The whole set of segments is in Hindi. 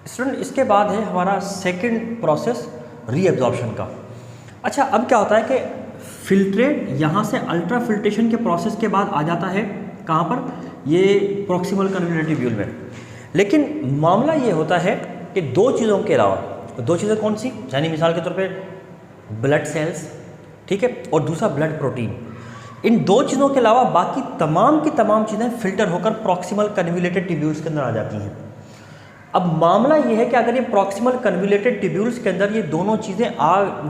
स्टूडेंट इसके बाद है हमारा सेकंड प्रोसेस रीएब्जॉर्प्शन का। अच्छा, अब क्या होता है कि फिल्ट्रेट यहाँ से अल्ट्रा फिल्ट्रेशन के प्रोसेस के बाद आ जाता है कहाँ पर, ये प्रॉक्सिमल कन्वोल्यूटेड ट्यूब्यूल में। लेकिन मामला ये होता है कि दो चीज़ों के अलावा, दो चीज़ें कौन सी, यानी मिसाल के तौर पे ब्लड सेल्स, ठीक है, और दूसरा ब्लड प्रोटीन। इन दो चीज़ों के अलावा बाकी तमाम की तमाम चीज़ें फिल्टर होकर प्रॉक्सिमल कन्वोल्यूटेड ट्यूब्यूल्स के अंदर आ जाती हैं। अब मामला ये है कि अगर ये प्रॉक्सिमल कन्वोल्यूटेड ट्यूब्यूल्स के अंदर ये दोनों चीज़ें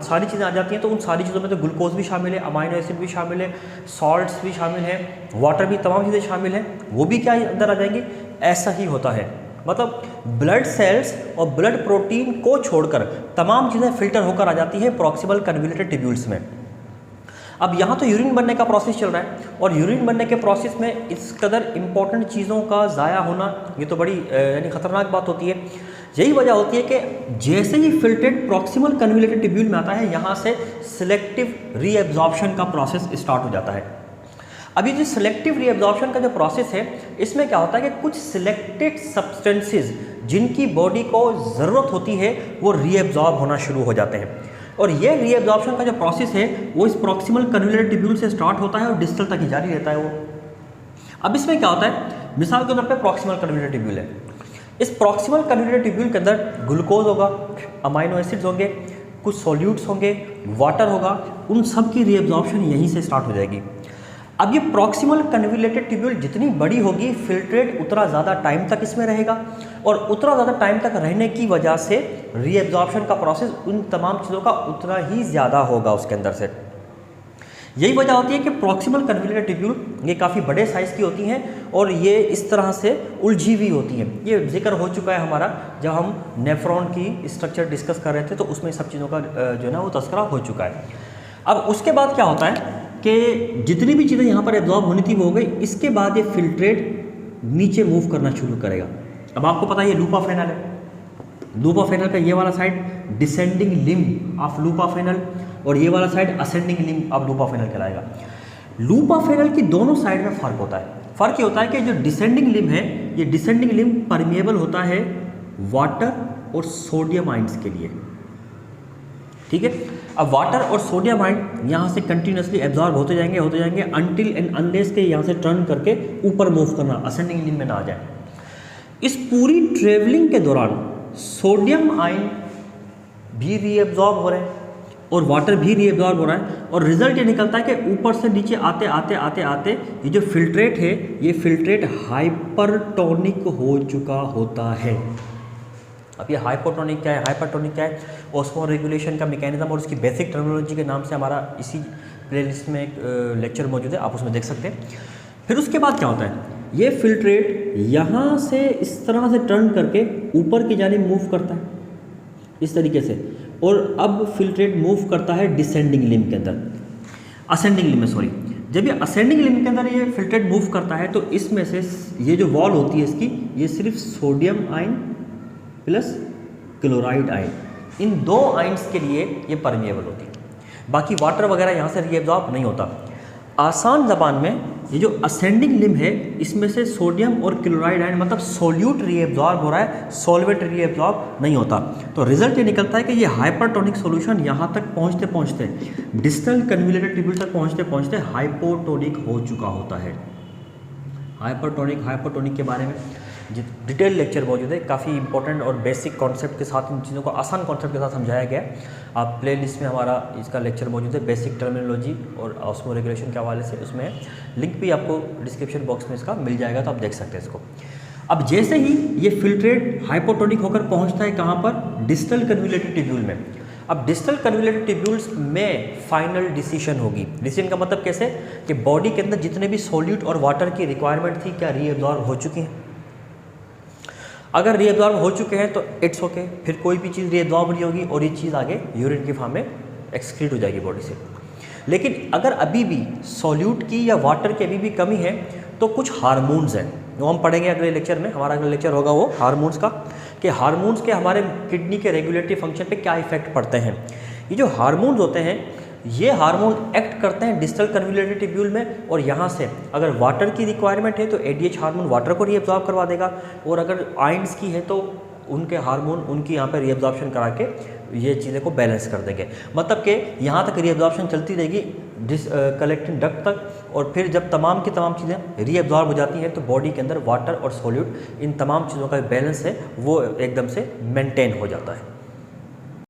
सारी चीज़ें आ जाती हैं, तो उन सारी चीज़ों में तो ग्लूकोज भी शामिल है, अमाइनो एसिड भी शामिल है, सॉल्ट्स भी शामिल है, वाटर भी, तमाम चीज़ें शामिल हैं, वो भी क्या अंदर आ जाएंगी। ऐसा ही होता है, मतलब ब्लड सेल्स और ब्लड प्रोटीन को छोड़कर तमाम चीज़ें फिल्टर होकर आ जाती है प्रॉक्सिमल कन्वोल्यूटेड ट्यूब्यूल्स में। अब यहाँ तो यूरिन बनने का प्रोसेस चल रहा है, और यूरिन बनने के प्रोसेस में इस कदर इम्पोर्टेंट चीज़ों का ज़ाया होना ये तो बड़ी यानी ख़तरनाक बात होती है। यही वजह होती है कि जैसे ही फिल्ट्रेट प्रॉक्सिमल कन्वोल्यूटेड ट्यूब्यूल में आता है, यहाँ से सिलेक्टिव रीएब्जॉर्प्शन का प्रोसेस स्टार्ट हो जाता है। अभी जो सिलेक्टिव रीएब्जॉर्प्शन का जो प्रोसेस है, इसमें क्या होता है कि कुछ सिलेक्टेड सब्सटेंसेस जिनकी बॉडी को ज़रूरत होती है वो रीएब्जॉर्ब होना शुरू हो जाते हैं, और ये रीएब्जॉर्प्शन का जो प्रोसेस है वो इस प्रॉक्सिमल कन्वोल्यूटेड ट्यूब्यूल से स्टार्ट होता है और डिस्टल तक ही जारी रहता है वो। अब इसमें क्या होता है, मिसाल के तौर पे प्रॉक्सिमल कन्वोल्यूटेड ट्यूब्यूल है, इस प्रॉक्सिमल कन्वोल्यूटेड ट्यूब्यूल के अंदर ग्लूकोज होगा, अमाइनो एसिड्स होंगे, कुछ सॉल्यूट्स होंगे, वाटर होगा, उन सब की रीएब्जॉर्प्शन यहीं से स्टार्ट हो जाएगी। अब ये प्रॉक्सिमल कन्वोल्यूटेड ट्यूब्यूल जितनी बड़ी होगी, फिल्ट्रेट उतना ज़्यादा टाइम तक इसमें रहेगा, और उतना ज़्यादा टाइम तक रहने की वजह से रीएब्जॉर्प्शन का प्रोसेस उन तमाम चीज़ों का उतना ही ज़्यादा होगा उसके अंदर से। यही वजह होती है कि प्रॉक्सिमल कन्वोल्यूटेड ट्यूब्यूल ये काफ़ी बड़े साइज़ की होती हैं, और ये इस तरह से उलझी हुई होती हैं। ये जिक्र हो चुका है हमारा जब हम नेफ्रॉन की स्ट्रक्चर डिस्कस कर रहे थे, तो उसमें सब चीज़ों का जो है ना वो तस्करा हो चुका है। अब उसके बाद क्या होता है कि जितनी भी चीज़ें यहाँ पर एब्जॉर्ब होनी थी वो हो गई। इसके बाद ये फिल्ट्रेट नीचे मूव करना शुरू करेगा। अब आपको पता है ये लूप ऑफ फेनल है, लूप ऑफ फेनल का ये वाला side descending limb of loop of Henle, और ये वाला side ascending limb of loop of Henle कहलाएगा। लूप ऑफ फेनल की दोनों साइड में फ़र्क होता है। फ़र्क ये होता है कि जो डिसेंडिंग लिम्ब है, ये डिसेंडिंग लिम्ब परमिएबल होता है वाटर और सोडियम आइंस के लिए, ठीक है। अब वाटर और सोडियम आयन यहाँ से कंटिन्यूसली एब्जॉर्ब होते जाएंगे अनटिल एंड अनलेस के यहाँ से टर्न करके ऊपर मूव करना, असेंडिंग लिम्ब में ना आ जाए। इस पूरी ट्रेवलिंग के दौरान सोडियम आयन भी रीएब्जॉर्ब हो रहे हैं और वाटर भी रीएब्जॉर्ब हो रहा है, और रिजल्ट ये निकलता है कि ऊपर से नीचे आते आते आते आते ये जो फिल्ट्रेट है, ये फिल्ट्रेट हाइपरटोनिक हो चुका होता है। अब ये हाइपोटोनिक क्या है, हाइपरटोनिक क्या है, ऑस्मो रेगुलेशन का मैकेनिज्म और उसकी बेसिक टर्मिनोलॉजी के नाम से हमारा इसी प्लेलिस्ट में एक लेक्चर मौजूद है, आप उसमें देख सकते हैं। फिर उसके बाद क्या होता है, ये फिल्ट्रेट यहाँ से इस तरह से टर्न करके ऊपर की जानिब मूव करता है इस तरीके से, और अब फिल्ट्रेट मूव करता है डिसेंडिंग लिम्ब के अंदर, असेंडिंग लिम्ब में सॉरी। जब ये असेंडिंग लिम्ब के अंदर ये फिल्ट्रेट मूव करता है, तो इसमें से ये जो वॉल होती है इसकी, ये सिर्फ sodium ion plus chloride ion, इन दो आयन्स के लिए ये परमिएबल होती है, बाकी वाटर वगैरह यहाँ से रीएब्जॉर्ब नहीं होता। आसान ज़बान में ये जो असेंडिंग लिम्ब है, इसमें से सोडियम और क्लोराइड आयन मतलब सोल्यूट रीएब्जॉर्ब हो रहा है, सॉल्वेंट रीएब्जॉर्ब नहीं होता। तो रिजल्ट ये निकलता है कि ये हाइपरटोनिक सॉल्यूशन यहाँ तक पहुँचते पहुँचते डिस्टल कन्वोल्यूटेड ट्यूब्यूल तक पहुँचते पहुँचते हाइपोटोनिक हो चुका होता है। हाइपरटोनिक के बारे में डिटेल लेक्चर मौजूद है, काफ़ी इंपॉर्टेंट और बेसिक कॉन्सेप्ट के साथ इन चीज़ों को आसान कॉन्सेप्ट के साथ समझाया गया है। आप प्लेलिस्ट में हमारा इसका लेक्चर मौजूद है, बेसिक टर्मिनोलॉजी और ऑस्मो रेगुलेशन के हवाले से, उसमें लिंक भी आपको डिस्क्रिप्शन बॉक्स में इसका मिल जाएगा, तो आप देख सकते हैं इसको। अब जैसे ही ये फिल्ट्रेट हाइपोटोनिक होकर पहुँचता है कहाँ पर, डिस्टल कन्वोल्यूटेड ट्यूब्यूल में। अब डिस्टल कन्वोल्यूटेड ट्यूब्यूल्स में फाइनल डिसीजन होगी। डिसीजन का मतलब कैसे कि बॉडी के अंदर जितने भी सॉल्यूट और वाटर की रिक्वायरमेंट थी, क्या रीअब्जॉर्ब हो चुकी हैं। अगर रीअब्जॉर्ब हो चुके हैं तो इट्स ओके, फिर कोई भी चीज़ रीअब्जॉर्ब नहीं होगी और ये चीज़ आगे यूरिन की फॉर्म में एक्सक्रीट हो जाएगी बॉडी से। लेकिन अगर अभी भी सॉल्यूट की या वाटर की अभी भी कमी है, तो कुछ हार्मोन्स हैं, वो हम पढ़ेंगे अगले लेक्चर में। हमारा अगला लेक्चर होगा वो हार्मोन्स का, कि हार्मोन्स के हमारे किडनी के रेगुलेटरी फंक्शन पे क्या इफेक्ट पड़ते हैं। ये जो हार्मोन्स होते हैं, ये हार्मोन एक्ट करते हैं डिस्टल कन्वोल्यूटेड ट्यूब्यूल में, और यहाँ से अगर वाटर की रिक्वायरमेंट है तो एडीएच हार्मोन वाटर को रीअब्जॉर्ब करवा देगा, और अगर आयंस की है तो उनके हार्मोन उनकी यहाँ पर रीअब्जॉर्प्शन करा के ये चीज़ें को बैलेंस कर देंगे। मतलब कि यहाँ तक रीअब्जॉर्प्शन चलती रहेगी कलेक्टिंग डक्ट तक, और फिर जब तमाम की तमाम चीज़ें रीअब्जॉर्ब हो जाती हैं तो बॉडी के अंदर वाटर और सॉल्यूट इन तमाम चीज़ों का बैलेंस है वो एकदम से मेंटेन हो जाता है।